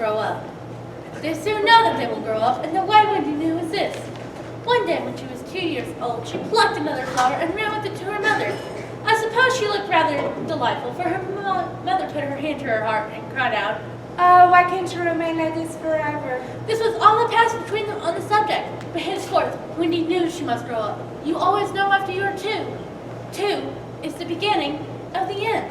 grow up. They soon know that they will grow up, and the way Wendy knew was this. One day when she was 2 years old, she plucked another flower and ran with it to her mother. I suppose she looked rather delightful, for her mother put her hand to her heart and cried out, "Oh, why can't you remain like this forever?" This was all that passed between them on the subject, but henceforth, Wendy knew she must grow up. You always know after you are 2. 2 is the beginning of the end.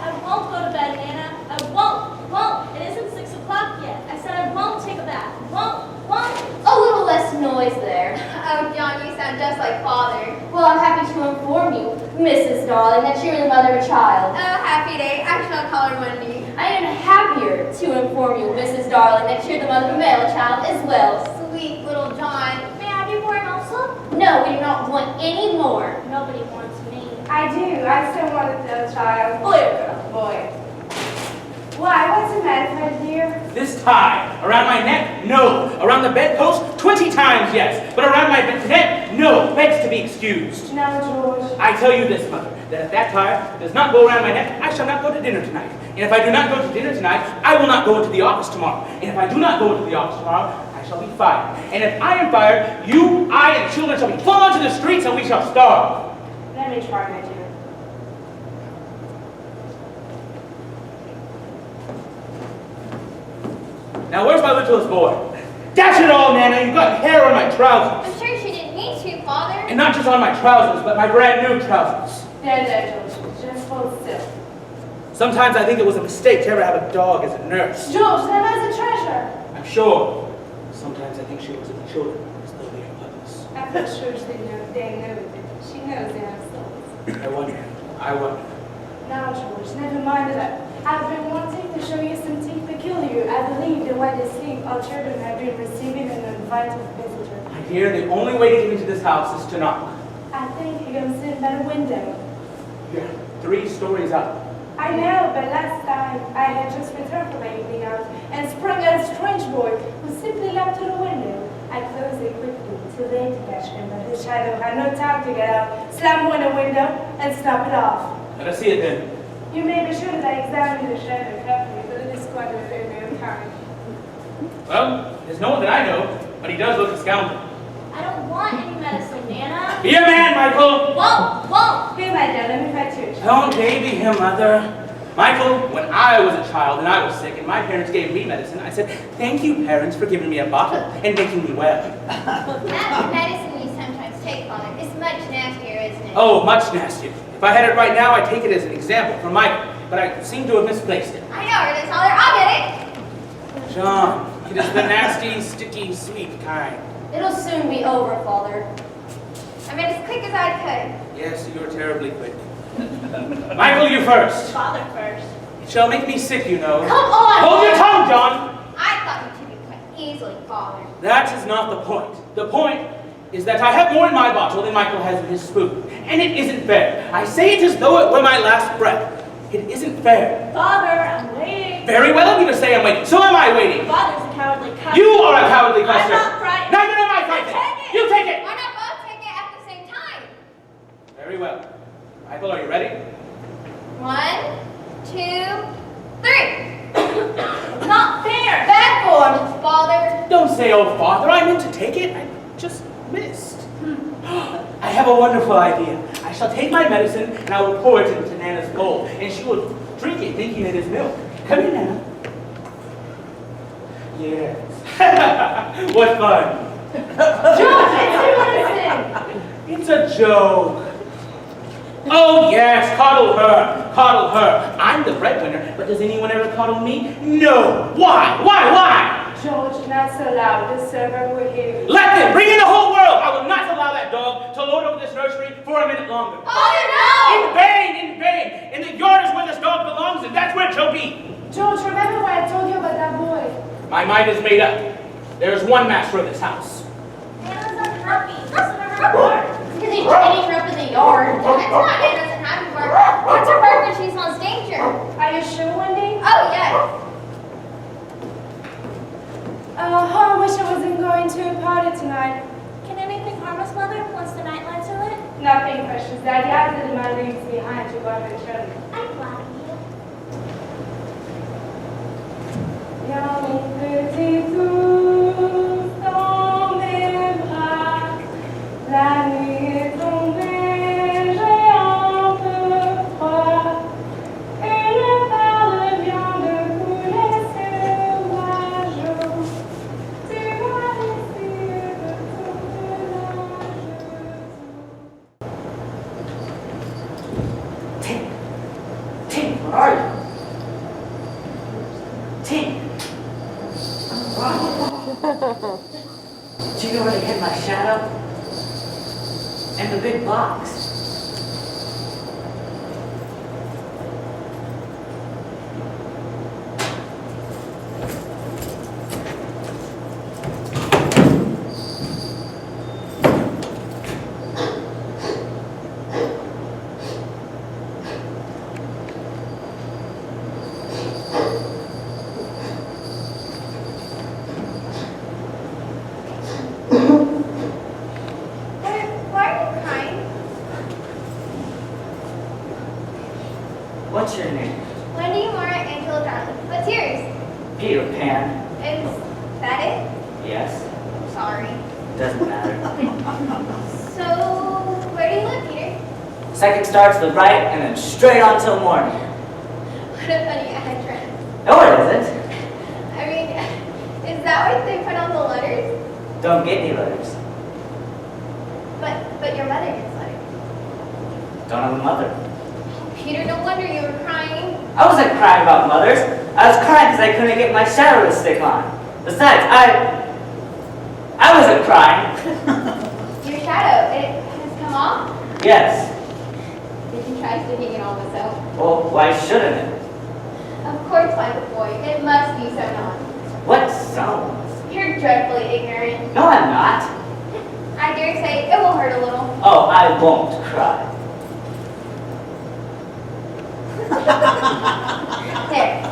I won't go to bed, Nana. I won't. It isn't 6 o'clock yet. I said I won't take a bath. Won't. A little less noise there. Oh, John, you sound just like Father. Well, I'm happy to inform you, Mrs. Darling, that you're the mother of a child. Oh, happy day. I shall call her Wendy. I am happier to inform you, Mrs. Darling, that you're the mother of a male child as well. Sweet little John. May I be born also? No, we do not want any more. Nobody wants me. I do. I still want a girl child. Boy or girl? Boy. Why? What's the matter, my dear? This tie, around my neck, no. Around the bedpost, 20 times yes. But around my neck, no. Begs to be excused. No, George. I tell you this, mother, that if that tie does not go around my neck, I shall not go to dinner tonight. And if I do not go to dinner tonight, I will not go into the office tomorrow. And if I do not go into the office tomorrow, I shall be fired. And if I am fired, you, I, and children shall be flung onto the streets and we shall starve. Let me try, my dear. Now, where's my littlest boy? Dash it all, Nana, you've got hair on my trousers. I'm sure she didn't mean to, Father. And not just on my trousers, but my brand new trousers. There, George. Just hold still. Sometimes I think it was a mistake to ever have a dog as a nurse. George, that was a treasure. I'm sure. Sometimes I think she looks at the children as though they are puppets. I'm not sure they know it. She knows they have souls. I wonder. Now, George, never mind that. I've been wanting to show you something peculiar. I believe that while they sleep, our children have been receiving an invited visitor. I hear the only way to get into this house is to knock. I think he comes in by the window. You're 3 stories up. I know, but last time I had just returned from my evening out and sprung at a strange boy who simply leapt to the window. I closed it quickly, too late to catch him, but his shadow had no time to get out, slam on the window, and snap it off. Let us see it then. You may be sure that I examined the shadow carefully, but it is quite a very kind. Well, there's no one that I know, but he does look a scoundrel. I don't want any medicine, Nana. Be a man, Michael! Won't. Here, my dear, let me fight you. Don't baby him, mother. Michael, when I was a child and I was sick and my parents gave me medicine, I said, "Thank you, parents, for giving me a bottle and making me well." That medicine you sometimes take, Father, is much nastier, isn't it? Oh, much nastier. If I had it right now, I'd take it as an example for Michael, but I seem to have misplaced it. I know where it is, Father. I'll get it. John, it is the nasty, sticky, sweet kind. It'll soon be over, Father. I mean, as quick as I could. Yes, you're terribly quick. Michael, you first. Father first. It shall make me sick, you know. Come on! Hold your tongue, John! I thought you took it quite easily, Father. That is not the point. The point is that I have more in my bottle than Michael has in his spoon. And it isn't fair. I say it as though it were my last breath. It isn't fair. Father, I'm waiting. Very well, you say I'm waiting. So am I waiting. Father's a cowardly cuss. You are a cowardly I'm cusser. not frightened. Neither am I frightened. Take it. You take it. Why not both take it at the same time? Very well. Michael, are you ready? 1, 2, 3. Not fair. Bad form, Father. Don't say, "Oh, Father, I meant to take it. I just missed." I have a wonderful idea. I shall take my medicine and I will pour it into Nana's bowl, and she will drink it thinking it is milk. Come here, Nana. Yes. What fun. George, it's your medicine! It's a joke. Oh, yes, coddle her. Coddle her. I'm the breadwinner, but does anyone ever coddle me? No. Why? George, not so loud. The server will hear you. Let them bring in the whole world. I will not allow that dog to lord over this nursery for a minute longer. Father, no! In vain, in vain. In the yard is where this dog belongs, and that's where it shall be. George, remember what I told you about that boy? My mind is made up. There is one master of this house. Nana's unhappy. Listen to her report. Because he's training her up in the yard. That's not Nana's unhappy work. That's her work when she smells danger. Are you sure, Wendy? Oh, yes. Oh, I wish I wasn't going to a party tonight. Can anything harm us, Mother? Grandma leaves behind to guard the children. I'm glad you. Viens mon petit ours dans mes bras, la nuit est tombée, j'ai un peu froid, et le parle vient de couler sur ma joue, tu vas essayer de tourner la joue. Tink! Tink, where are you? Tink! Do you know where to get my shadow? And the big box? Why are you crying? What's your name? Wendy, Mora, Angela, Darling. What's yours? Peter Pan. Is that it? Yes, Sorry. doesn't matter. So, where do you live, Peter? Second star to the right and then straight on till morning. What a funny address. No, it isn't. I mean, is that what they put on the letters? Don't get any letters. But your mother gets letters. Don't have a mother. Peter, no wonder you were crying. I wasn't crying about mothers. I was crying because I couldn't get my shadow to stick on. Besides, I wasn't crying. Your shadow, it has come off? Yes. Did you try sticking it on with soap? Well, why shouldn't it? Of course, my boy. It must be sewn on. What zone? You're dreadfully ignorant. No, I'm not. I dare say it will hurt a little. Oh, I won't cry. There.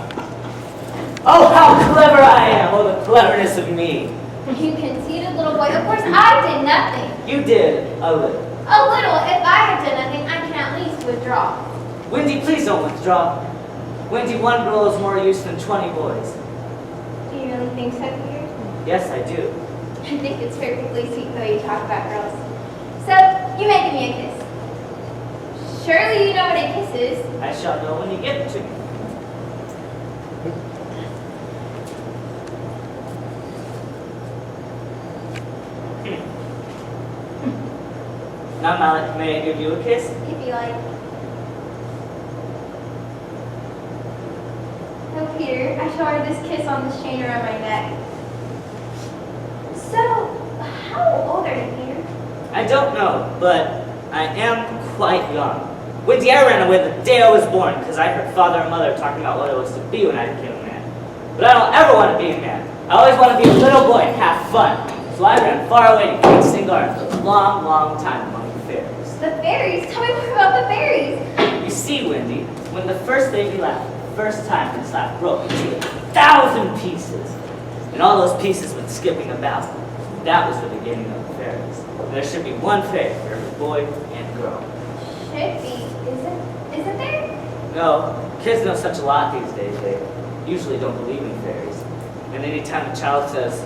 Oh, how clever I am! Oh, the cleverness of me. You conceited little boy. Of course, I did nothing. You did a little. A little. If I have done nothing, I can at least withdraw. Wendy, please don't withdraw. Wendy, one girl is more use than 20 boys. Do you really think so, Peter? Yes, I do. I think it's perfectly sweet the way you talk about girls. So, you may give me a kiss. Surely you know what a kiss is. I shall know when you give it to me. Now, Malik, may I give you a kiss? If you like. No, Peter, I shall wear this kiss on this chain around my neck. So, how old are you, Peter? I don't know, but I am quite young. Wendy, I ran away the day I was born because I heard father and mother talking about what it was to be when I became a man. But I don't ever want to be a man. I always want to be a little boy and have fun. So I ran far away to Kingston Gardens for a long, long time among the fairies. The fairies? Tell me more about the fairies. You see, Wendy, when the first baby laughed, the first time his laugh broke into 1,000 pieces. And all those pieces went skipping about. That was the beginning of the fairies. And there should be one fairy for every boy and girl. Should be. Isn't there? No, kids know such a lot these days. They usually don't believe in fairies. And any time a child says,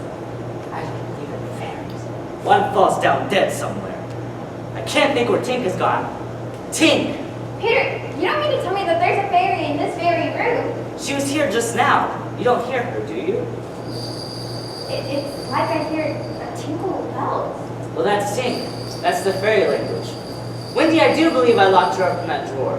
I don't believe in fairies, one falls down dead somewhere. I can't think where Tink has gone. Tink! Peter, you don't mean to tell me that there's a fairy in this very room? She was here just now. You don't hear her, do you? It's like I hear a tinkle of bells. Well, that's Tink. That's the fairy language. Wendy, I do believe I locked her up in that drawer.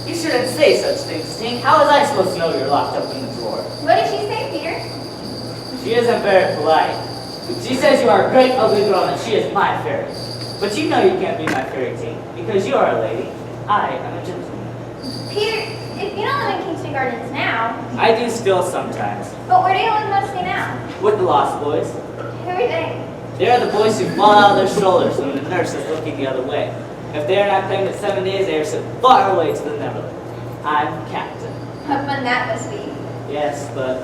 You shouldn't say such things, Tink. How was I supposed to know you're locked up in the drawer? What did she say, Peter? She isn't very polite. She says you are a great ugly girl and she is my fairy. But you know you can't be my fairy, Tink, because you are a lady. I am a gentleman. Peter, if you don't live in Kingston Gardens now, I do still sometimes. but where do you live mostly now? With the Lost Boys. Who are they? They are the boys who fall out of their shoulders when the nurse is looking the other way. If they are not claimed at 7 days, they are sent far away to the Neverland. I'm captain. What fun that must be. Yes, but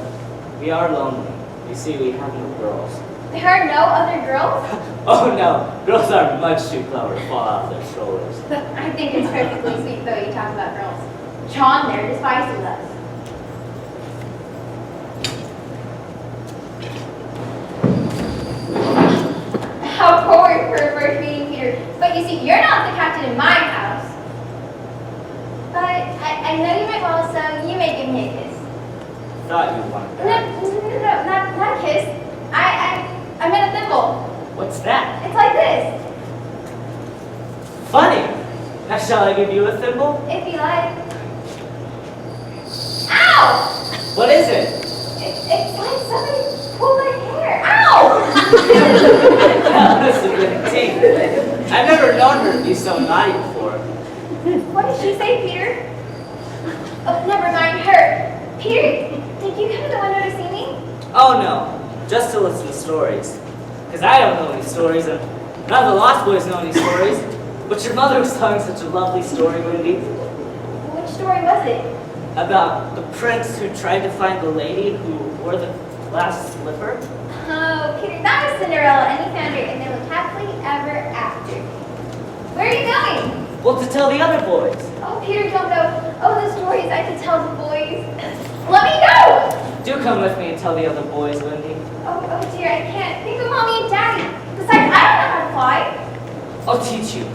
we are lonely. You see, we have no girls. There are no other girls? Oh no, girls are much too clever to fall out of their strollers. I think it's perfectly sweet though you talk about girls. John there despises us. How forward for a first meeting, Peter. But you see, you're not the captain in my house. But I know you meant well, so you may give me a kiss. Thought you wanted No, that. not a kiss. I meant a thimble. What's that? It's like this, Funny. Now shall I give you a thimble? if you like. Ow! What is it? It's like somebody pulled my hair. Ow! That must have been Tink. I've never known her to be so naughty before. What did she say, Peter? Oh, never mind her. Peter, did you come to the window to see me? Oh no, just to listen to stories. Because I don't know any stories, and none of the Lost Boys know any stories. But your mother was telling such a lovely story, Wendy, Which story was it? about the prince who tried to find the lady who wore the glass slipper. Oh, Peter, that was Cinderella, and he found her, and they lived happily ever after. Where are you going? Well, to tell the other boys. Oh, Peter, don't know. Oh, the stories I could tell the boys. Let me go! Do come with me and tell the other boys, Wendy. Oh dear, I can't. Think of Mommy and Daddy. Besides, I don't know how to fly. I'll teach you.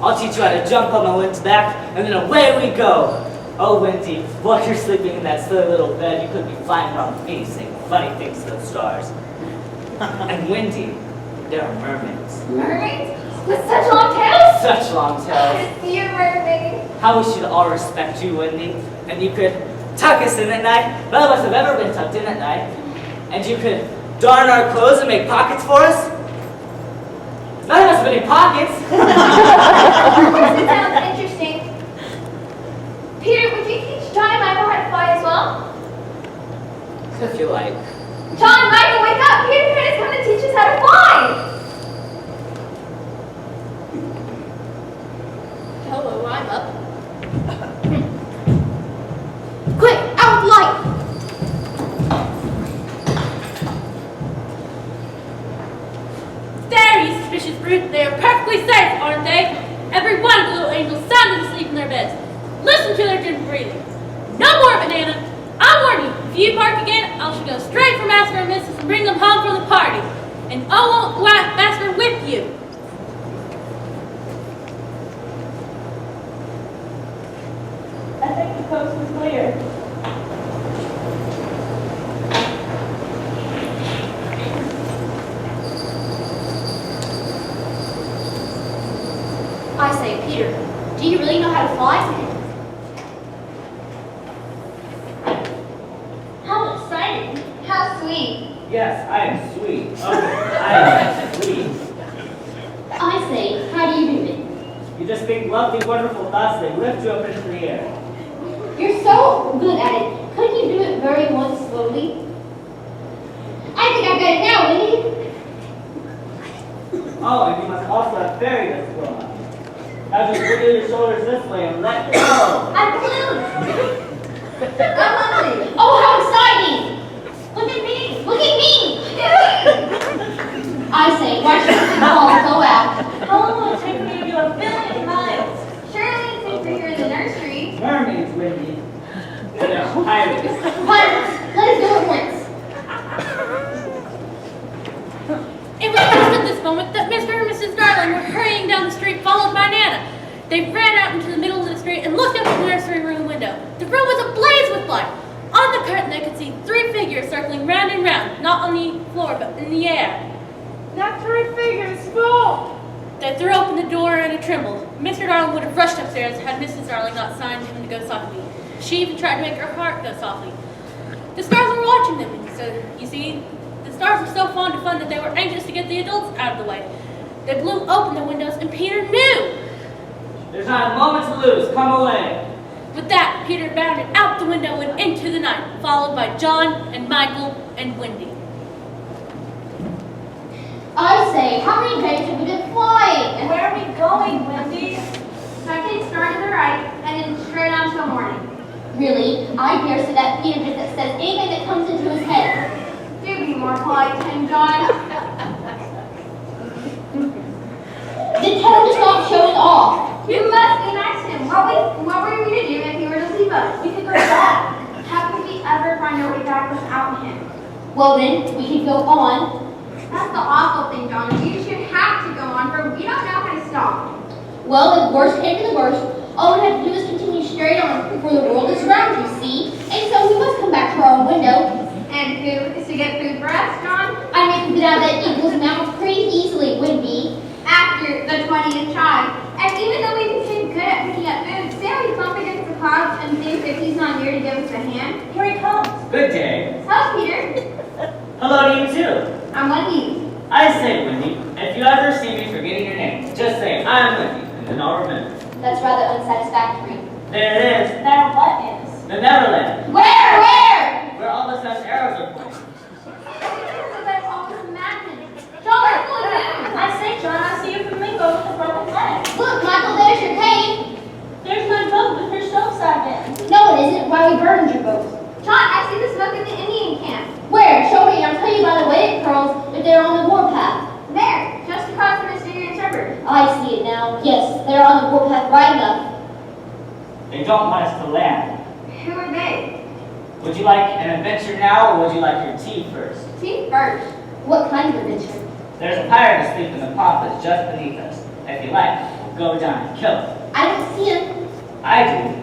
I'll teach you how to jump on the wind's back, and then away we go. Oh, Wendy, while you're sleeping in that silly little bed, you could be flying around with me, saying funny things to the stars. And Wendy, there are mermaids. Mermaids? With such long tails? Such long tails. Dear mermaid. How we should all respect you, Wendy. And you could tuck us in at night. None of us have ever been tucked in at night. And you could darn our clothes and make pockets for us. None of us have any pockets. It sounds interesting. Peter, would you teach John and Michael how to fly as well? If you like. John, Michael, wake up! Peter Pan is coming to teach us how to fly! Hello, I'm up. Quick, out with light! There, you suspicious brute. They are perfectly safe, aren't they? Every one of the little angels sound asleep in their beds. Listen to their gentle breathing. No more, Banana. I warn you, if you bark again, I shall go straight for Master and Missus and bring them home from the party. And I won't go out, Master, with you. I think the coast was clear. I say, Peter, do you really know how to fly? How exciting. How sweet. Yes, I am sweet. Okay, I am sweet. I say, how do you do it? You just think lovely, wonderful thoughts, they lift you up into the air. You're so good at it. Couldn't you do it very more slowly? I think I've got it now, Wendy. Oh, and you must also have very good skill. Now just wiggle your shoulders this way and let go. I'm blue. I'm lovely. Oh, how exciting! Look at me! Look at me! I say, why should the ball go out? How long will it take me to do 1,000,000,000 miles? Surely it's safer here in the nursery. Mermaids, Wendy. They're pirates. Pirates, let us go at once. It was just at this moment that Mr. and Mrs. Darling were hurrying down the street, followed by Nana. They ran out into the middle of the street and looked up at the nursery room window. The room was ablaze with light. On the curtain, they could see 3 figures circling round and round, not on the floor, but in the air. That 3 figures fall. They threw open the door in a tremble. Mr. Darling would have rushed upstairs had Mrs. Darling not signed him to go softly. She even tried to make her heart go softly. The stars were watching them, and so, you see, the stars were so fond of fun that they were anxious to get the adults out of the way. They blew open the windows, and Peter knew. There's not a moment to lose. Come away. With that, Peter bounded out the window and into the night, followed by John and Michael and Wendy. I say, how many days have we been flying? Where are we going, Wendy? Second, start to the right, and then straight on till morning. Really? I dare say that Peter just says anything that comes into his head. Do be more polite, Tim John. Well then, we can go on. That's the awful thing, John. You should have to go on, for we don't know how to stop. Well, if worst came to the worst, all we have to do is continue straight on, for the world is round, you see. And so we must come back to our own window. And who is to get food for us, John? I make a bit out of that eagle's mouth pretty easily, Wendy. After the 20th try. And even though we became good at picking up food, say we bump against the clouds and think that he's not here to give us a hand. Here he comes. Good day. Hello, Peter. Hello to you too. I'm Wendy. I say, Wendy, if you ever see me forgetting your name, just say, I'm Wendy, and then I'll remember. That's rather unsatisfactory. There it is. There what is? The Neverland. Where? Where all the sun's arrows are pointing. Because I've always imagined. John, where's the lagoon? I say, John, I see a flamingo with a broken leg. Look, Michael, there's your cave. There's my boat with her show side down. No, it isn't. Why we burned your boat. John, I see the smoke in the Indian camp. Where? Show me, and I'll tell you by the way it curls if they're on the warpath. There, just across the mysterious river. I see it now. Yes, they're on the warpath right enough. They don't want us to land. Who are they? Would you like an adventure now, or would you like your tea first? Tea first. What kind of adventure? There's a pirate asleep in the pond that's just beneath us. If you like, we'll go down and kill him. I don't see him. I do.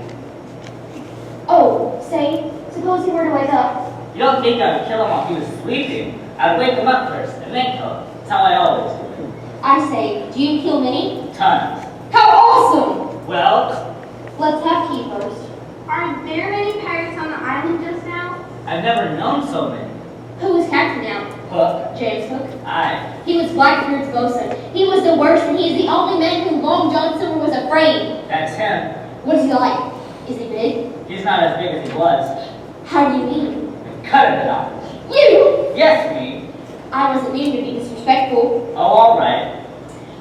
Oh, say, suppose he were to wake up. You don't think I would kill him while he was sleeping? I'd wake him up first, and then kill him. That's how I always do. I say, do you kill many? Tons. How awesome! Well, Let's have tea first. Are there many pirates on the island just now? I've never known so many. Who is captain now? Hook. James Hook. Aye. He was Blackbeard's bosun. He was the worst, and he is the only man whom Long John Silver was afraid. That's him. What is he like? Is he big? He's not as big as he was. How do you mean? Cut it off. You! Yes, me. I wasn't meaning to be disrespectful, Oh, all right.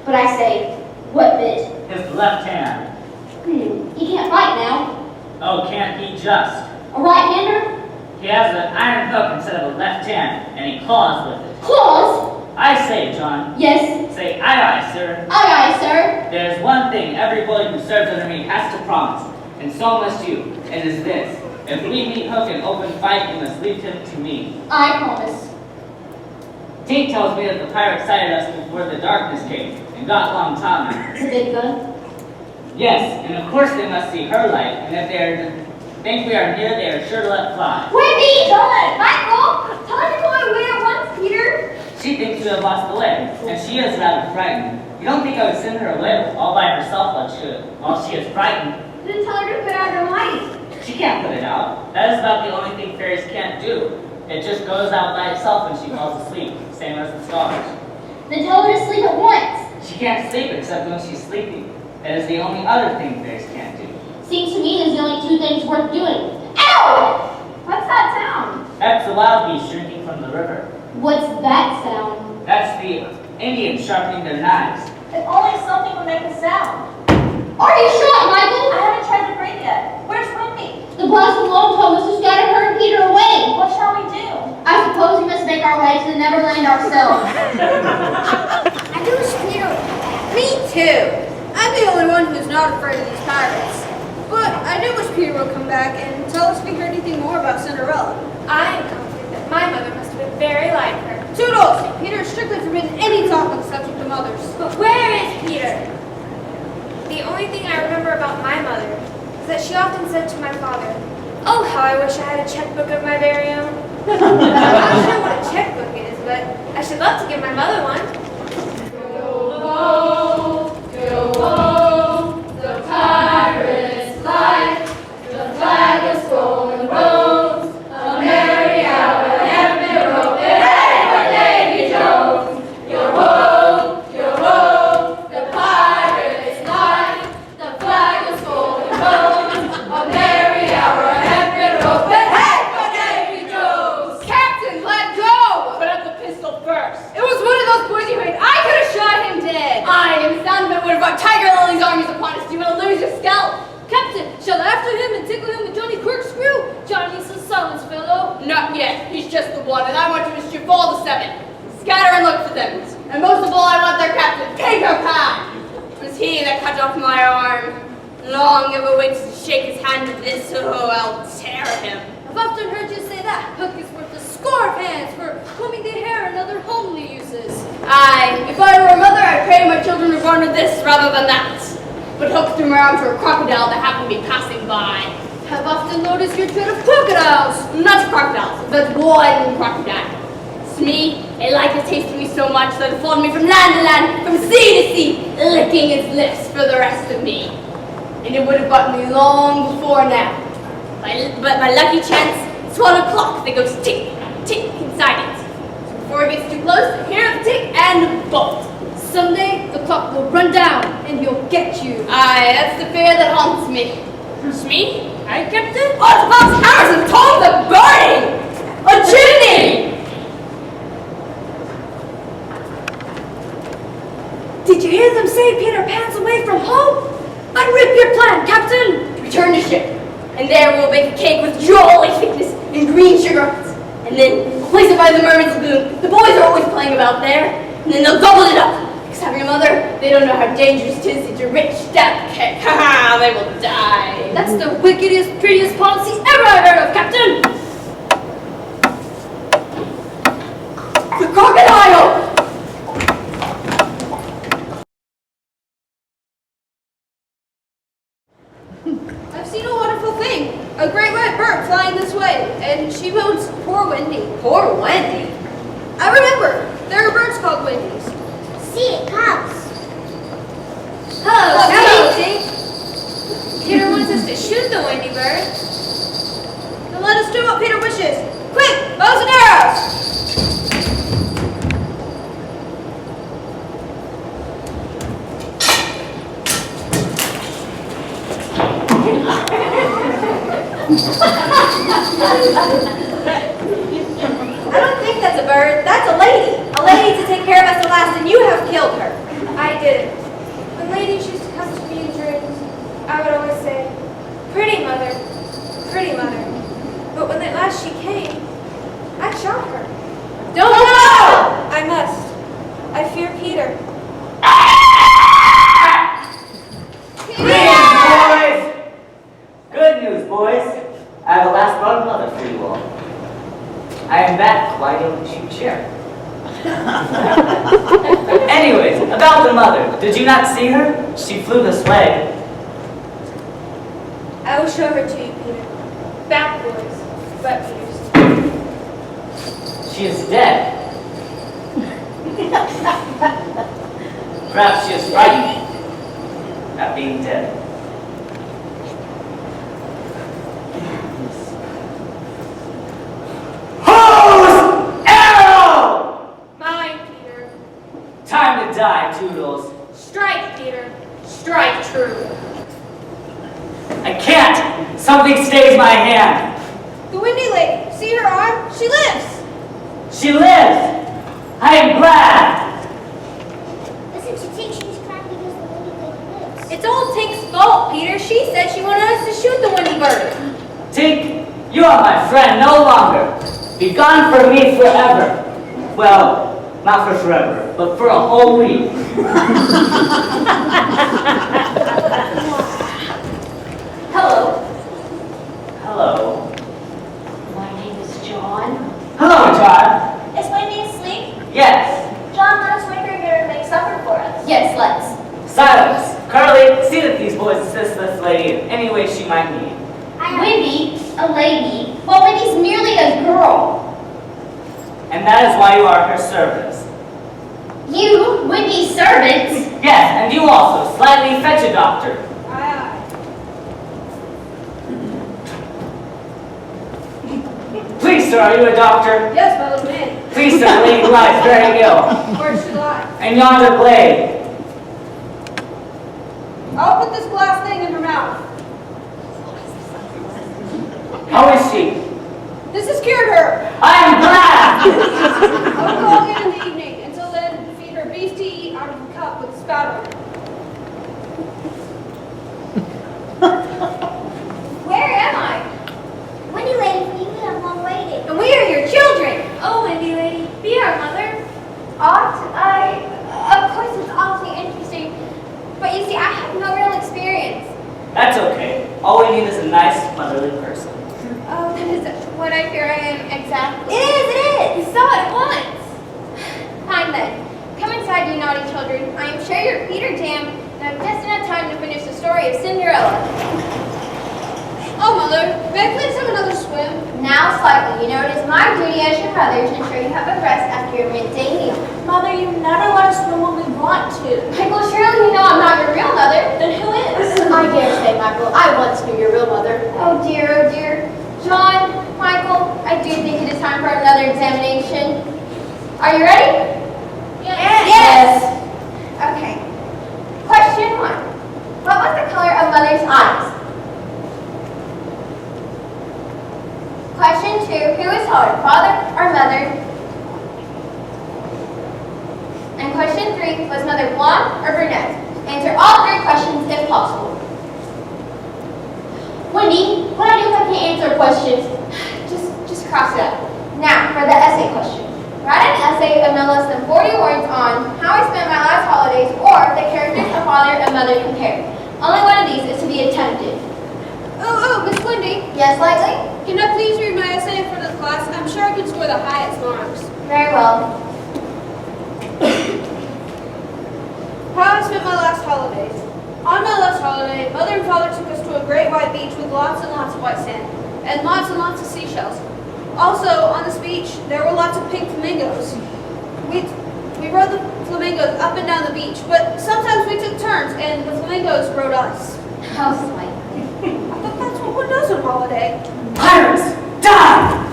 but I say, what bit? His left hand. He can't fight now. Oh, can't he just? A right-hander? He has an iron hook instead of a left hand, and he claws with it. Claws? I say, John. Yes. Say, aye, aye, sir. Aye, aye, sir. There's one thing every boy who serves under me has to promise, and so must you. It is this. If we meet Hook in open fight, you must leave him to me. I promise. Tink tells me that the pirates sighted us before the darkness came, and got Long Tommy. The big gun? Yes, and of course they must see her light, and if they think we are near, they are sure to let fly. Wendy! John! Michael! Tell her to go away at once, Peter! She thinks we have lost the way, and she is rather frightened. You don't think I would send her away all by herself while she is frightened? Then tell her to put out her light. She can't put it out. That is about the only thing fairies can't do. It just goes out by itself when she falls asleep, same as the stars. Then tell her to sleep at once. She can't sleep except when she's sleeping. That is the only other thing fairies can't do. Seems to me there's only two things worth doing. Ow! What's that sound? That's the wild beast shrinking from the river. What's that sound? That's the Indians sharpening their knives. If only something would make a sound. Are you shot, Michael? I haven't tried to breathe yet. Where's Wendy? The blast of Long Tom must have scattered her and Peter away. What shall we do? I suppose we must make our way to the Neverland ourselves. I do wish Peter would come back. Me too. I'm the only one who's not afraid of these pirates. But I do wish Peter would come back and tell us if we heard anything more about Cinderella. I am confident that my mother must have been very like her. Toodles! Peter is strictly forbidden any talk on the subject of mothers. But where is Peter? The only thing I remember about my mother is that she often said to my father, "Oh, how I wish I had a checkbook of my very own." I'm not sure what a checkbook is, but I should love to give my mother one. Go home, the pirates fly, the flag is golden rose, a merry hour and been open. Hey for Davy Jones! Yo ho, the pirates fly, the flag is golden rose, a merry hour and been open. Hey for Davy Jones! Captain, let go! Put up the pistol first. It was one of those boys you hate. I could have shot him dead. I am sound of it would have brought Tiger Lily's armies upon us. You will lose your scalp. Captain, shall after him and tickle him with Johnny Corkscrew? Johnny's a silence fellow. Not yet. He's just the one, and I want to mischief all the seven. Scatter and look for them. And most of all, I want their captain, Peter Pan. 'Twas he that cut off my arm. Long ever waits to shake his hand with this, oh, I'll tear him. I've often heard you say that. Hook is worth a score of hands for my children were born with this rather than that. But hooked them around to a crocodile that happened to be passing by. I've often noticed your tread of crocodiles. Not crocodiles, but one crocodile. Smee, it liked the taste of me so much that it followed me from land to land, from sea to sea, licking its lips for the rest of me. And it would have gotten me long before now. But by lucky chance, it's 1 o'clock that goes tick, tick inside it. So before it gets too close, I hear the tick and bolt. Someday, the clock will run down and he'll get you. Aye, that's the fear that haunts me. Smee, I kept it. Oh, the clock's hammers and tongs are burning! A chimney! Did you hear them say Peter Pan's away from home? Unrip your plan, Captain! Return to ship, and there we'll bake a cake with jolly thickness and green sugar. And then place it by the mermaid's lagoon. The boys are always playing about there. And then they'll gobble it up. Because having a mother, they don't know how dangerous it is to eat a rich, damp cake. Ha! They will die. That's the wickedest, prettiest policy ever I heard of, Captain! The crocodile! I've seen a wonderful thing. A great white bird flying this way, and she moans, poor Wendy. Poor Wendy. I remember, there are birds called Wendy's. See, it comes. Hello, Tink. Peter wants us to shoot the Wendy bird. Then let us do what Peter wishes. Quick, bows and arrows! I don't think that's a bird. That's a lady. A lady to take care of us at last, and you have killed her. I didn't. When ladies used to come to me in dreams, I would always say, pretty mother, pretty mother. But when at last she came, I shot her. Don't go! I must. I fear Peter. Greetings, boys! Good news, boys. I have a last brought mother for you all. I am back. Why don't you cheer? Anyways, about the mother. Did you not see her? She flew this way. I will show her to you, Peter. Back, boys. But Peter's. She is dead. Perhaps she is frightened at being dead. Whose arrow? Mine, Peter. Time to die, Toodles. Strike, Peter. Strike true. I can't. Something stays my hand. The Windy Lady, see her arm? She lives! She lives. I am glad. Listen to Tink, she's crying because the Wendy lady lives. It's all Tink's fault, Peter. She said she wanted us to shoot the Wendy bird. Tink, you are my friend no longer. Be gone from me forever. Well, not for forever, but for a whole week. Hello, Hello. my name is John. Hello, John. Is Wendy asleep? Yes. John, let us wake her here and make supper for us. Yes, let's. Silence. Carly, see that these boys assist this lady in any way she might need. Wendy, a lady? Well, Wendy's merely a girl. And that is why you are her servants. You, Wendy's servant? Yes, and you also. Slightly fetch a doctor. Aye, aye. Please, sir, are you a doctor? Yes, my little man. Please, sir, the lady lies very ill. Where she lie? And yonder blade. I'll put this glass thing in her mouth. How is she? This has cured her. I am glad! I'll call again in the evening. Until then, feed her beef to eat out of a cup with a spout on it. Where am I? Wendy lady, we have long waited. And we are your children. Oh, Wendy lady, be our mother. Of course it's awfully interesting. But you see, I have no real experience. That's okay. All we need is a nice, motherly person. Oh, that is what I fear I am exactly. It is. We saw it once. Fine then. Come inside, you naughty children. I am sure your May I please have another swim? Now slightly, you know it is my duty as your mother to ensure you have a rest after your midday meal. Mother, you never let us swim when we want to. Michael, surely you know I'm not your real mother. Then who is? I dare say, Michael, I once knew your real mother. Oh dear, oh dear. John, Michael, I do think it is time for another examination. Are you ready? Yes. Okay. Question 1. What was the color of Mother's eyes? Question 2. Who is taller, father or mother? And question 3. Was Mother blonde or brunette? Answer all 3 questions if possible. Wendy, what do I do if I can't answer questions? Just cross it out. Now, for the essay question. Write an essay of no less than 40 words on how I spent my last holidays or the characters of father and mother compared. Only one of these is to be attempted. Oh, Miss Wendy, Yes, Lightly? can I please read my essay in front of the class? I'm sure I can score the highest marks. Very well. How I spent my last holidays. On my last holiday, Mother and Father took us to a great white beach with lots and lots of white sand and lots of seashells. Also, on this beach, there were lots of pink flamingos. We rode the flamingos up and down the beach, but sometimes we took turns and the flamingos rode us. How slight. I thought that's what one does on holiday. Pirates, die!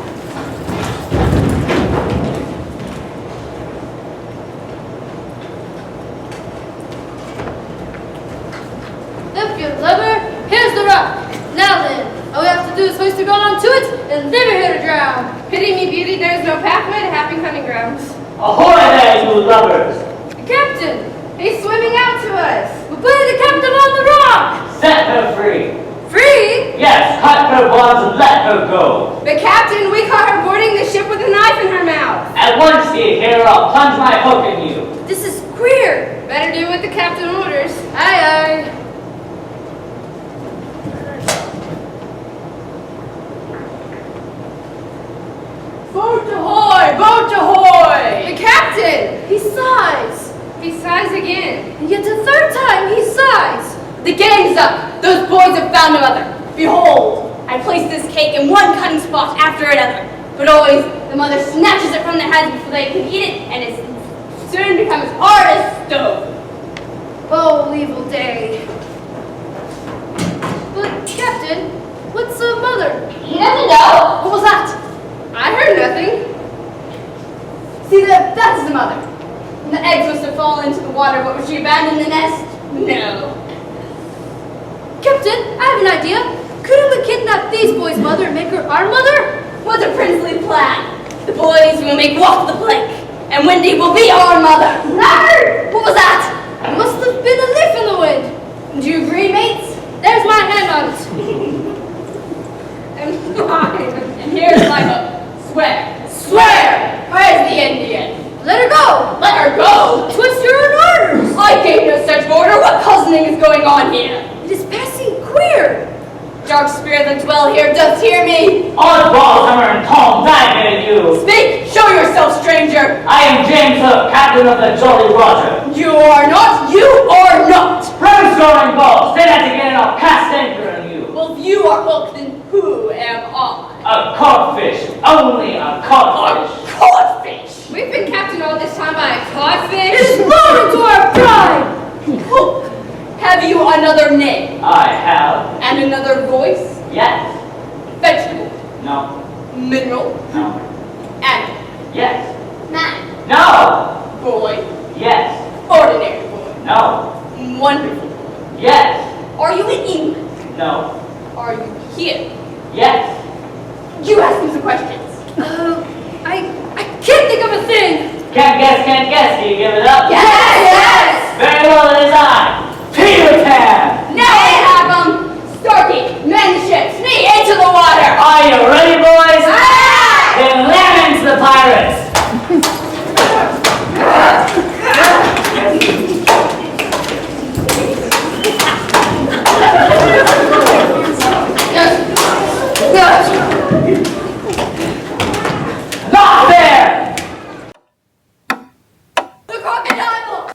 If you're clever, here's the rock. Now then, all we have to do is hoist the girl onto it and leave her here to drown. Pity me, beauty, there is no pathway to happy hunting grounds. Ahoy there, you lovers! The captain! He's swimming out to us. We'll put the captain on the rock! Set her free! Free? Yes, cut her bonds and let her go! But Captain, we caught her boarding the ship with a knife in her mouth. At once, ye hear, I'll plunge my hook in you! This is queer! Better do what the captain orders. Aye, aye. Boat ahoy! Boat ahoy! The captain! He sighs. He sighs again. And yet the third time he sighs. The game's up. Those boys have found a mother. Behold, I place this cake in one cutting spot after another. But always, the mother snatches it from their hands before they can eat it, and it soon becomes hard as stone. Oh, evil day. But, Captain, what's a mother? He doesn't know. What was that? I heard nothing. See, that's the mother. And the eggs must have fallen into the water, but was she abandoned the nest? No. Captain, I have an idea. Couldn't we kidnap these boys' mother and make her our mother? What's a princely plan? The boys will make walk the plank, and Wendy will be our mother. Never! What was that? It must have been a leaf in the wind. Do you agree, mates? There's my hand on it. And mine. And here's my hook. Swear. Swear! Where's the Indian? Let her go. Let her go! Twist your own orders. I gave no such order. What cousining is going on here? It is passing queer. Dark spirit that dwell here doth hear me. Oddball, hammer and tong, dagger you! Speak! Show yourself, stranger! I am James Hook, captain of the Jolly Roger. You are not! You are not! Brimstone and ball, say that again and I'll cast anchor on you. Well, if you are Hook, then who am I? A codfish, only a codfish. Codfish! We've been captained all this time by a It codfish. is blown into our pride. Hook! Have you another name? I have. And another voice? Yes. Vegetable? No. Mineral? No. Animal? Yes. Man? No. Boy? Yes. Ordinary boy? No. Wonderful boy? Yes. Are you in England? No. Are you here? Yes. You ask me some questions. I can't think of a thing. Can't guess, do you give it up? Yes! Very well, it is I, Peter Pan! Now I have 'em! Starkey, man the ships, me into the water! Are you ready, boys? Aye! Then ram into the pirates! Not there! The crocodile!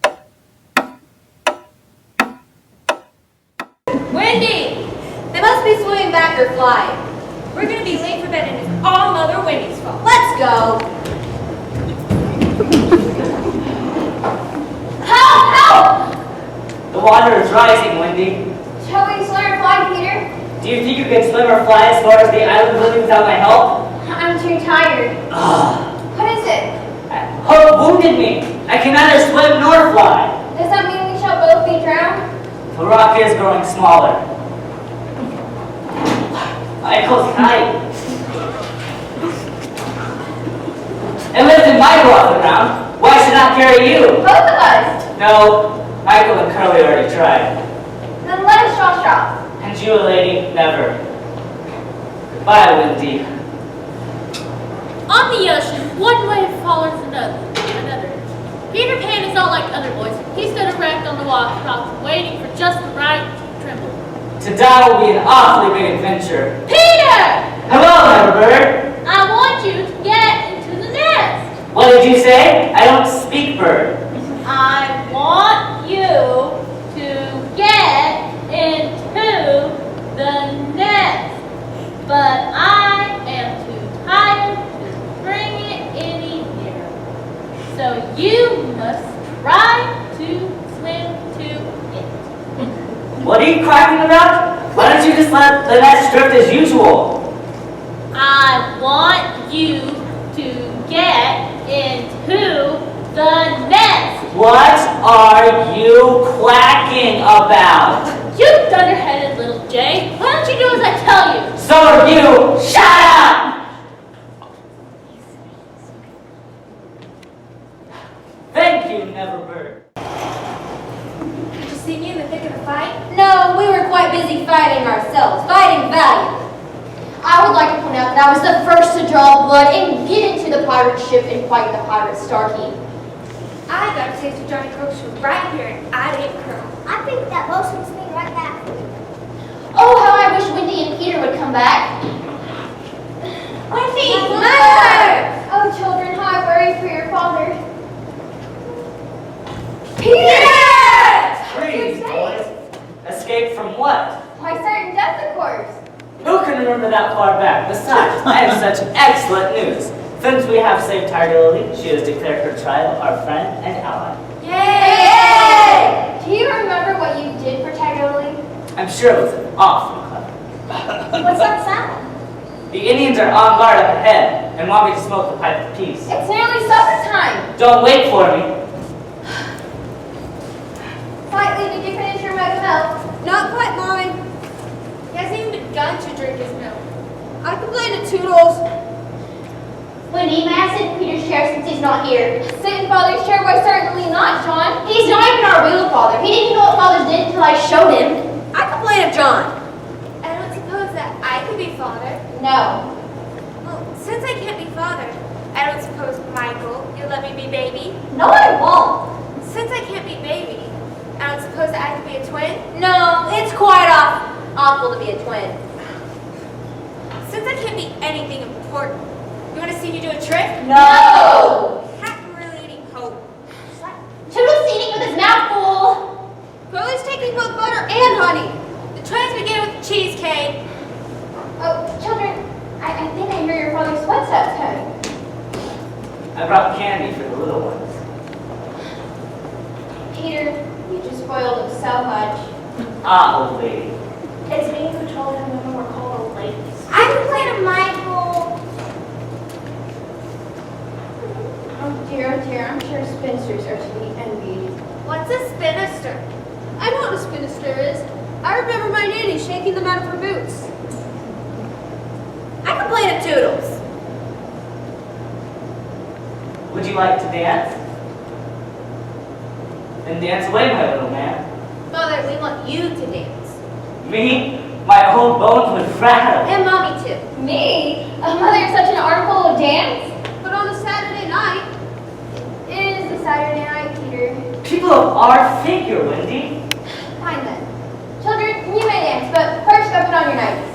Wendy! They must be swimming back or flying. Help! Help! The water is rising, Wendy. Shall we swim or fly, Peter? Do you think you can swim or fly as far as the island living without my help? I'm too tired. What is it? Hope wounded me. I can neither swim nor fly. Does that mean we shall both be drowned? The rock is growing smaller. Michael's kite. It lives in Michael off the ground. Why should I carry you? Both of us. No, Michael and Curly already tried. Then let us draw straws. And you, lady, never. Goodbye, Wendy. On the ocean, one wave follows another. Peter Pan is not like other boys. He stood erect on the rocks, waiting for just the right tremble. To die will be an awfully big adventure. Peter! Hello, Neverbird. I want you to get into the nest. What did you say? I don't speak bird. I want you to get into the nest. But I am too tired to bring it any nearer. So you must try to swim to it. What are you cracking about? Why don't you just let the nest drift as usual? I want you to get into the nest. What are you quacking about? You dunderheaded little jay. Why don't you do as I tell you? So are you. Shut up! Thank you, Neverbird. Did you see me in the thick of the fight? No, we were quite busy fighting ourselves, fighting valiantly. I would like to point out that I was the first to draw blood and get into the pirate ship and fight the pirate Starkey. I got a taste of Johnny Coke's from right here, and I didn't curl. I think that motion was made right back. Oh, how I wish Wendy and Peter would come back. Wendy! Mother! Oh, children, how I worry for your father. Peter! Greetings, boys. Escape from what? Why, certain death, of course. Who can remember that far back? Besides, I have such excellent news. Since we have saved Tiger Lily, she has declared her trial our friend and ally. Yay! Do you remember what you did for Tiger Lily? I'm sure it was awfully clever. What's that sound? The Indians are on guard up ahead and want me to smoke the pipe of peace. It's nearly supper time. Don't wait for me. Slightly, did you finish your mug of milk? Not quite, Mommy. He hasn't even begun to drink his milk. I complained to Toodles. Wendy, may I sit in Peter's chair since he's not here? Sit in Father's chair? Why, certainly not, John. He's not even our real father. He didn't know what fathers did until I showed him. I complained of John. I don't suppose that I could be father. No. Well, since I can't be father, I don't suppose, Michael, you'll let me be baby? No, I won't. Since I can't be baby, I don't suppose that I could be a twin? No, it's quite awful to be a twin. Since I can't be anything important, you want to see me do a trick? No! Not really any hope. Toodle's eating with his mouth full. Curly's taking both butter and honey. The twins begin with cheesecake. Oh, children, I think I hear your father's footsteps coming. I brought candy for the little ones. Peter, you just spoiled him so much. Ah, old lady. It's me who told him women were called old ladies. I complain of Michael. Oh dear, I'm sure spinsters are to be envied. What's a spinster? I know what a spinster is. I remember my nanny shaking them out of her boots. I complain of Toodles. Would you like to dance? Then dance away, my little man. Father, we want you to dance. Me? My old bones would rattle. And Mommy too. Me? Mother, you're such an artful of dance. But on a Saturday night, It is a Saturday night, Peter. People of our figure, Wendy. Fine then. Children, you may dance, but first go put on your nighties.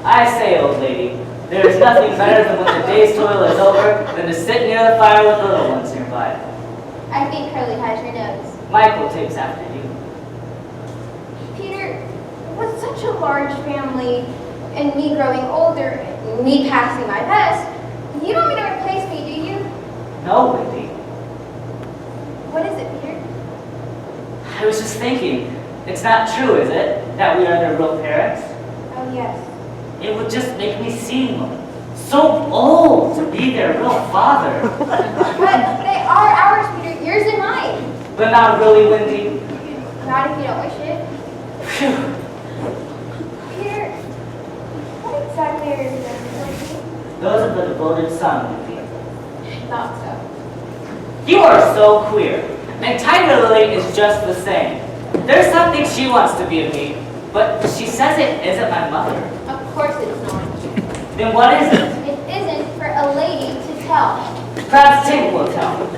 I say, old lady, there is nothing better than when the day's toil is over than to sit near the fire with the little ones nearby. I think Curly has your nose. Michael takes after you. Peter, with such a large family, and me growing older, and me passing my best, you don't mean to replace me, do you? No, Wendy. What is it, Peter? I was just thinking, it's not true, is it, that we are their real parents? Oh, yes. It would just make me seem so old to be their real father. But they are ours, Peter, yours and mine. But not really, Wendy. Not if you don't wish it. Phew. Peter, what exactly are your parents? Those are the devoted son, Wendy. Thought so. You are so queer. And Tiger Lily is just the same. There's something she wants to be of me, but she says it isn't my mother. Of course it's not. Then what is it? It isn't for a lady to tell. Perhaps Tink will tell.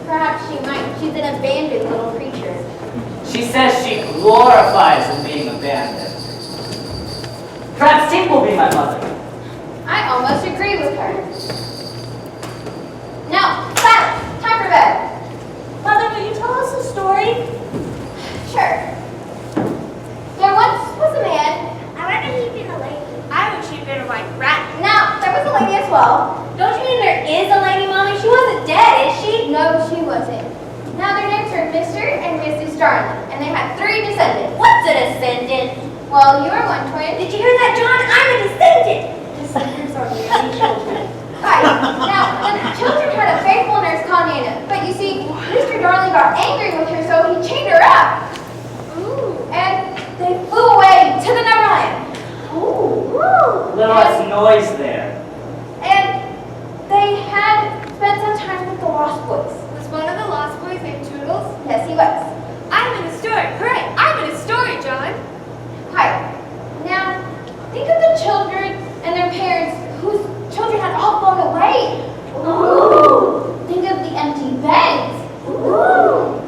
Perhaps she might. She's an abandoned little creature. She says she glorifies in being abandoned. Perhaps Tink will be my mother. I almost agree with her. Now, silence! Time for bed. Mother, will you tell us a story? Sure. There once was a man. I reckon he'd been a lady. I would she'd been a white rat. Now, there was a lady as well. Don't you mean there is a lady, Mommy? She wasn't dead, is she? No, she wasn't. Now, their names were Mr. and Mrs. Darling, and they had 3 descendants. What's a descendant? Well, you are one twin. Did you hear that, John? I'm a descendant. Descendants are really children. Right. Now, the children had a faithful nurse called Nana, but you see, Mr. Darling got angry with her, so he chained her up. Ooh. And they flew away to the Neverland. Ooh. A little less noise there. And they had spent some time with the Lost Boys. Was one of the lost boys named Toodles? Yes, he was. I'm in a story. Hooray! I'm in a story, John. Hi. Now, think of the children and their parents whose children had all flown away. Ooh. Think of the empty beds. Ooh.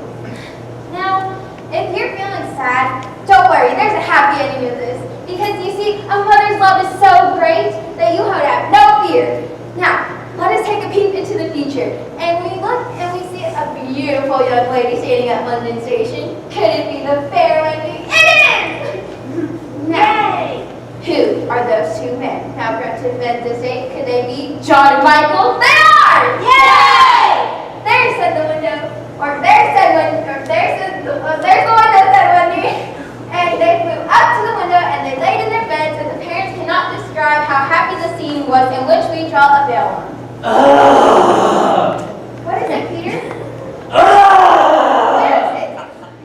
Now, if you're feeling sad, don't worry, there's a happy ending to this. Because you see, a mother's love is so great that you would have no fear. Now, let us take a peek into the future. And we look and we see a beautiful young lady standing at London Station. Could it be the fair Wendy? It is! Now, who are those 2 men? Now, perhaps to invent this date, could they be John and Michael? They are! Yay! There said the window, or there said Wendy, or there's the one that said Wendy. And they flew up to the window and they laid in their beds, and the parents cannot describe how happy the scene was in which we draw a veil on. What is it, Peter? Where is it?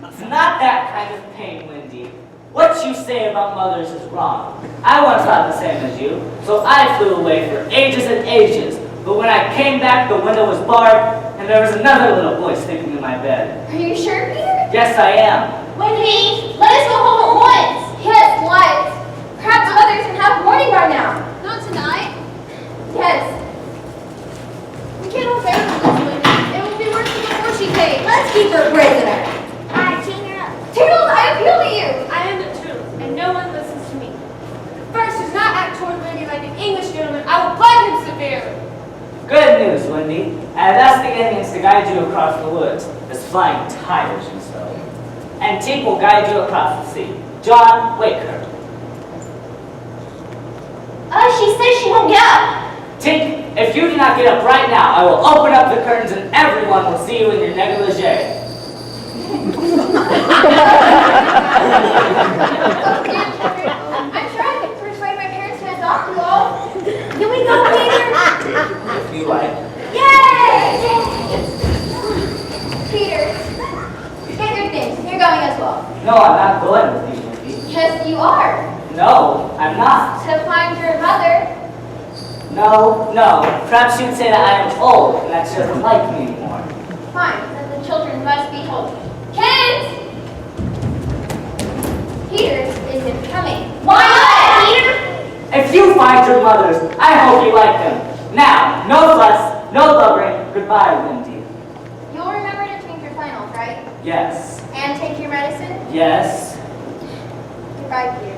It's not that kind of pain, Wendy. What you say about mothers is wrong. I once thought the same as you, so I flew away for ages and ages. But when I came back, the window was barred, and there was another little boy sleeping in my bed. Are you sure, Peter? Yes, I am. Wendy, let us go home at once. Yes, what? Perhaps mothers can have mourning by now. Not tonight. Yes. We can't hold back on this, Wendy. It will be worse than before she came. Let's keep her prisoner. I chain her up. Toodles, I appeal to you. I am the truth, and no one listens to me. The first does not act toward Wendy like an English gentleman. I will find him severely. Good news, Wendy. And that's the Indians to guide you across the woods, as flying tigers and so. And Tink will guide you across the sea. John, wake her. She says she won't get up. Tink, if you do not get up right now, I will open up the curtains and everyone will see you in your negligee. I'm sure I could persuade my parents to adopt you all. Can we go, Peter? If you like. Yay! Peter, get your things. You're going as well. No, I'm not going with you, Wendy. Yes, you are. No, I'm not. To find your mother. No. Perhaps you'd say that I am old and that she doesn't like me anymore. Fine, then the children must be told. Kids! Peter isn't coming. Why not, Peter? If you find your mothers, I hope you like them. Now, no fuss, no blubbering. Goodbye, Wendy. You'll remember to change your flannels, right? Yes. And take your medicine? Yes. Goodbye, Peter.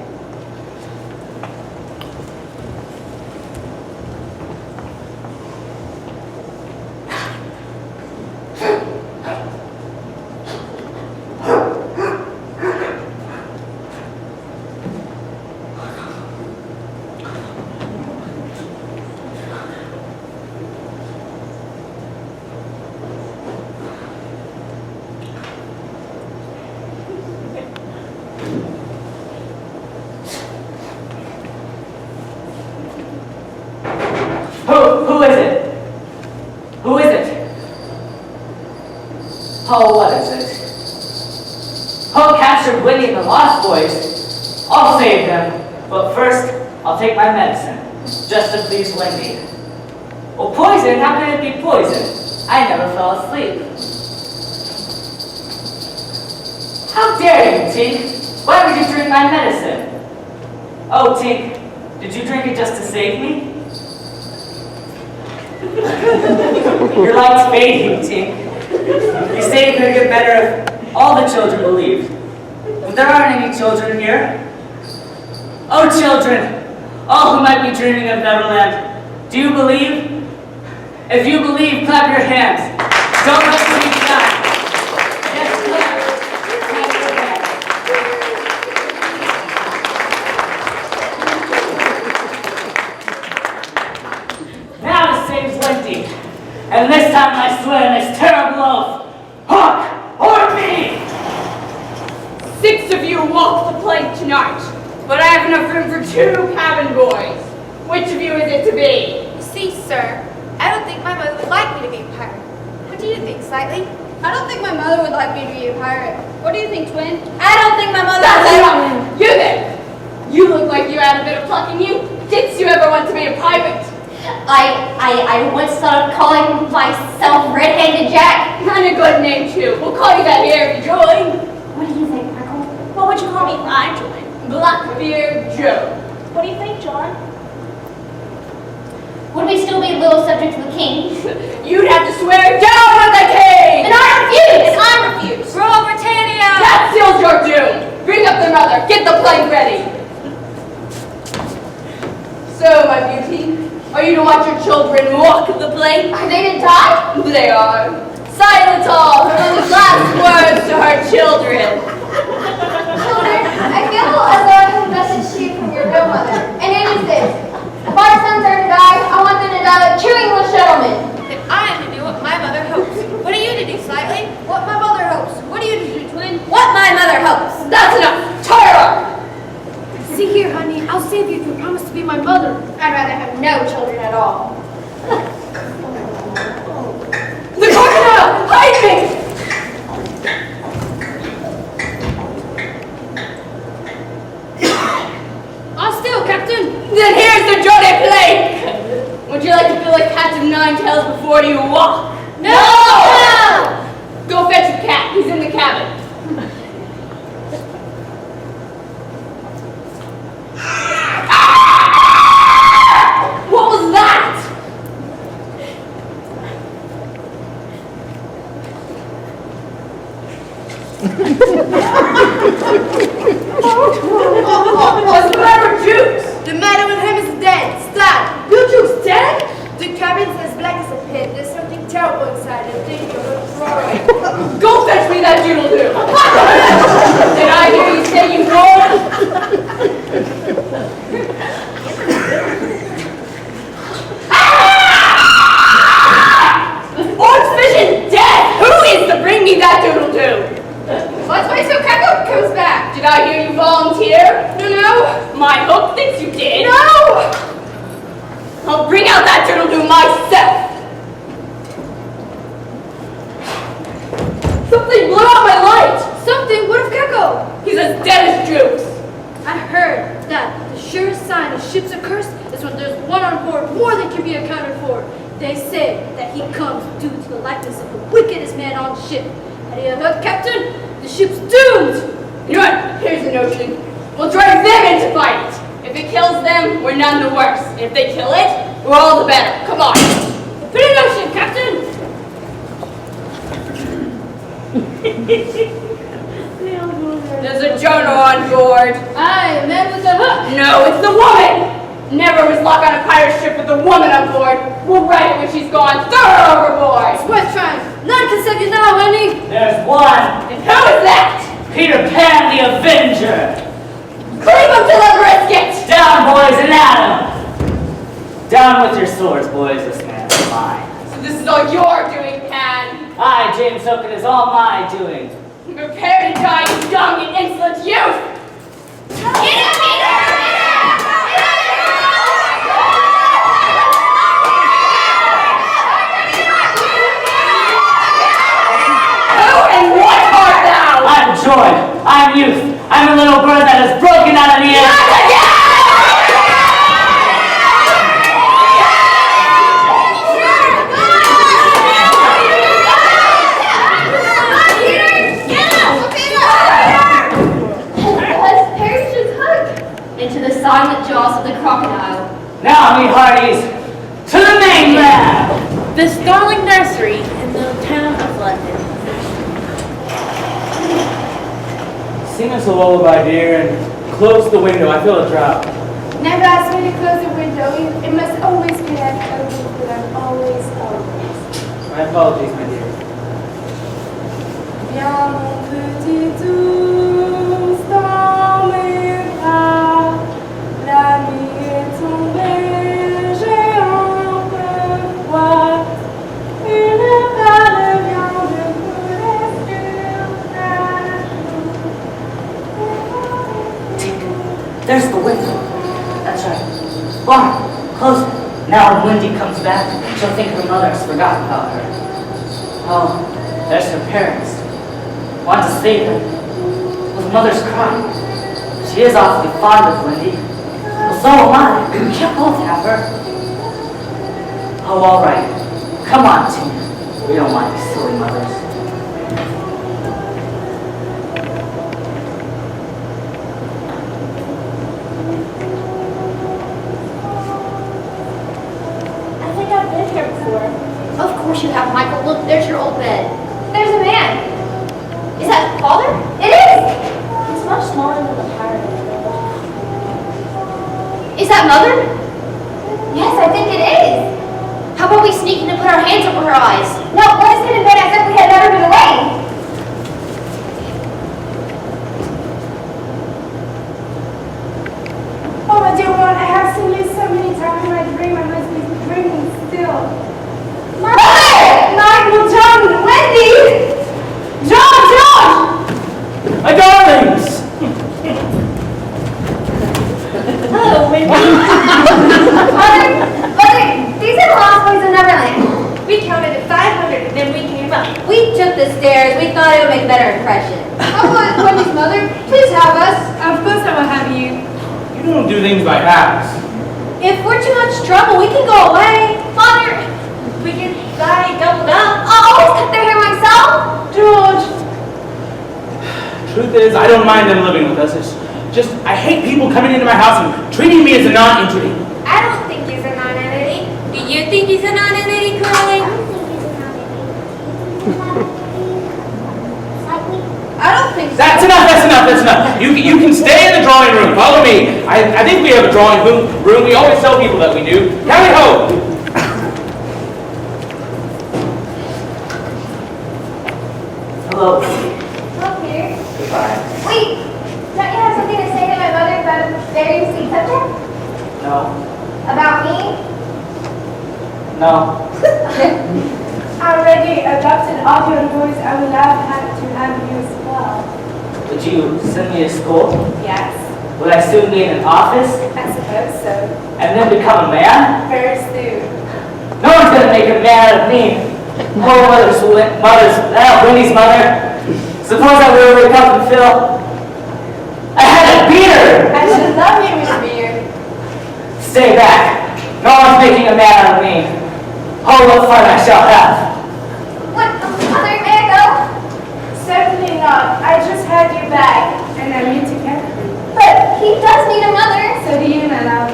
Oh, what is it? Oh, captured Wendy and the Lost Boys. I'll save them. But first, I'll take my medicine. Just to please Wendy. Oh, poison? How can it be poison? I never fell asleep. How dare you, Tink? Why would you drink my medicine? Oh, Tink, did you drink it just to save me? Your light's fading, Tink. You say it could get better if all the children believed. But there aren't any children here. Oh, children, all who might be dreaming of Neverland, do you believe? If you believe, clap your hands. Don't let me die. Yes, clap. Clap your hands. Now to save Wendy. And this time I swear this terrible oath. Hook or me! 6 of you walk the plank tonight, but I have enough room for 2 cabin boys. Which of you is it to be? You see, sir, I don't think my mother would like me to be a pirate. What do you think, Slightly? I don't think my mother would like me to be a pirate. What do you think, Twin? I don't think my mother That's would like enough! You then! You look like you had a bit of pluck in you. Did you ever want to be a pirate? I once thought of calling myself Red-Handed Jack. And a good name too. We'll call you that here if you join. What do you think, Michael? What would you call me if I joined? Blackbeard Joe. What do you think, John? Would we still be a little subject to the king? You'd have to swear down with the king! And I refuse! And I refuse. Rule Britannia! That seals your doom! Bring up their mother. Get the plank ready. So, my beauty, are you to watch your children walk the plank? Are they to die? They are. Silence all! Her mother's last words to her children. Children, I feel as though I have a message to you from your real mother. And it is this. If our sons are to die, I want them to die like true English gentlemen. Then I am to do what my mother hopes. What are you to do, Slightly? What my mother hopes. What do you do, Twin? What my mother hopes. That's enough! Tie her up! See here, honey. I'll save you if you promise to be my mother. I'd rather have no children at all. The crocodile! Hide me! I'll still, Captain. Then here's the Johnny Plank! Would you like to feel like Captain Ninetails before you walk? No! Go fetch the cat. He's in the cabin. What was that? What's the matter with Jukes? The matter with him is dead. Stop. You Jukes dead? The cabin's as black as a pit. There's something terrible inside. I think you're right. Go fetch me that doodle-doo. Did I hear you say you roared? Orange Vision dead! Who is to bring me that doodle-doo? Let's wait till Keko comes back. Did I hear you volunteer? No. My hook thinks you did. No. I'll bring out that doodle-doo myself. Something blew out my light. Something. What of Keko? He's as dead as Jukes. I heard that the surest sign a ship's a curse is when there's one on board more than can be accounted for. They say that he comes due to the likeness of the wickedest man on the ship. Have you heard, Captain? The ship's doomed! You know what? Here's the notion. We'll drive them in to fight it. If it kills them, we're none the worse. If they kill it, we're all the better. Come on. A pretty notion, Captain! There's a Jonah on board. Aye, a man with a hook. No, it's the woman. Never was luck on a pirate ship with a woman on board. We'll right it when she's gone. Throw her overboard. It's worth trying. None can save you now, honey. There's one. And who is that? Peter Pan the Avenger. Cleave him to the brisket. Down, boys, and at 'em. Down with your swords, boys. This man's mine. So this is all you're doing, Pan. I, James Hook, it is all my doing. Prepare to die, you young and insolent youth. Who joy. I'm youth. I'm a little bird that has broken out of the air. Into the silent jaws of the crocodile. Now, me hearties, to the mainland! The Starling Nursery in the town of London. Sing us a lullaby, dear, and close the window. I feel a drought. Never ask me to close the window. It must always be left open, but I'm always. My apologies, my dear. Viens mon petit ours dans mes bras, la nuit est tombée, j'ai un peu froid, une pâle viande coulée sur ta joue. There's the window. That's right. Lauren, close it. Now when Wendy comes back, she'll think her mother has forgotten about her. Oh, there's her parents. Want to save her. Well, the mother's crying. She is awfully fond of Wendy. Well, so am I. We can't both have her. Oh, all right. Come on, Tina. We don't want these silly mothers. I think I've been here before. Of course you have, Michael. Look, there's your old bed. There's a man. Is that father? It is! It's much smaller than the pirate. Is that mother? Yes, I think it is. How about we sneak in and put our hands over her eyes? No, let us get in bed as if we had never been away. Oh, my dear one, I have seen you so many times in my dream. I must be dreaming still. Mother! Michael, John, Wendy! John! My darlings! Hello, Wendy. Mother, these are the lost boys of Neverland. We counted to 500 and then we came up. We took the stairs. We thought it would make a better impression. Wendy's mother, please have us. Of course I will have you. You don't do things by halves. If we're too much trouble, we can go away. Father, we can buy doubled up. I'll always cut their hair myself. George. Truth is, I don't mind them living with us. It's just, I hate people coming into my house and treating me as a non-entity. I don't think he's a non-entity. Do you think he's a non-entity, Curly? I don't think so. That's enough. You can stay in the drawing room. Follow me. I think we have a drawing room. We always tell people that we do. Tally ho! Hello. Look here. Goodbye. Wait, don't you have something to say to my mother about a very sweet subject? No. About me? No. Already adopted all your boys. I would love to have you as well. Would you send me to school? Yes, Would I soon be in an office I suppose so. and then become a man? Very soon. No one's gonna make a man out of me. Oh, Wendy's mother. Suppose I were to wake up and feel I had a beard. I should love you with beard. Stay back. No one's making a man out of me. Oh, what fun I shall have. What? Mother, may I go? Certainly not. I just had you back, and I need to care for you. But he does need a mother. So do you, my love.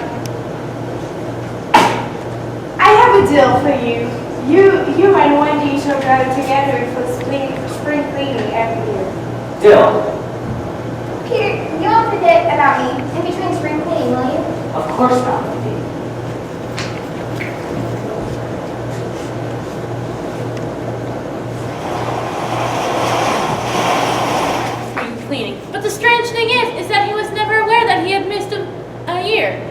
I have a deal for you. You and Wendy shall go together for spring cleaning every year. Dill. Peter, you won't forget about me in between spring cleaning, will you? Of course not, Wendy. Spring cleaning. But the strange thing is that he was never aware that he had missed a year.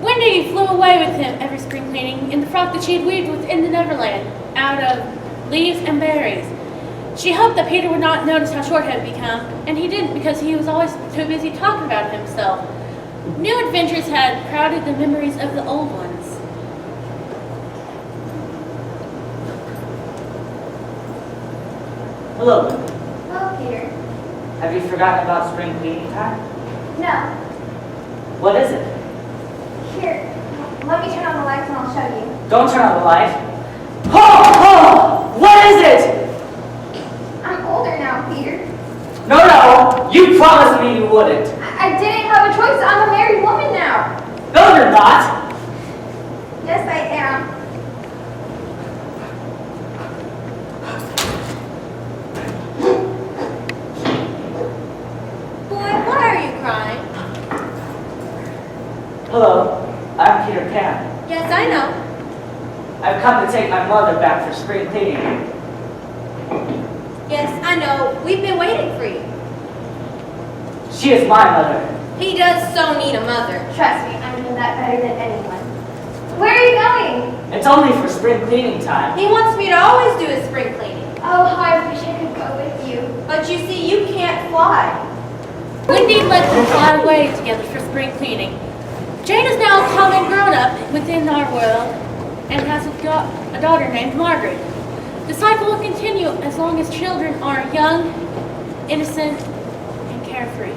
Wendy flew away with him every spring cleaning in the frock that she had weaved within the Neverland, out of leaves and berries. She hoped that Peter would not notice how short he had become, and he didn't because he was always too busy talking about himself. New adventures had crowded the memories of the old ones. Hello, Wendy. Oh, Peter. Have you forgotten about spring cleaning time? No. What is it? Here, let me turn on the lights and I'll show you. Don't turn on the light. Oh! What is it? I'm older now, Peter. No, you promised me you wouldn't. I didn't have a choice. I'm a married woman now. No, you're not. Yes, I am. Boy, why are you crying? Hello, I'm Peter Pan. Yes, I know. I've come to take my mother back for spring cleaning. Yes, I know. We've been waiting for you. She is my mother. He does so need a mother. Trust me, I know that better than anyone. Where are you going? It's only for spring cleaning time. He wants me to always do his spring cleaning. Oh, how I wish I could go with you. But you see, you can't fly. Wendy and Lex will fly away together for spring cleaning. Jane is now a common grown-up within our world and has a daughter named Margaret. The cycle will continue as long as children are young, innocent, and carefree.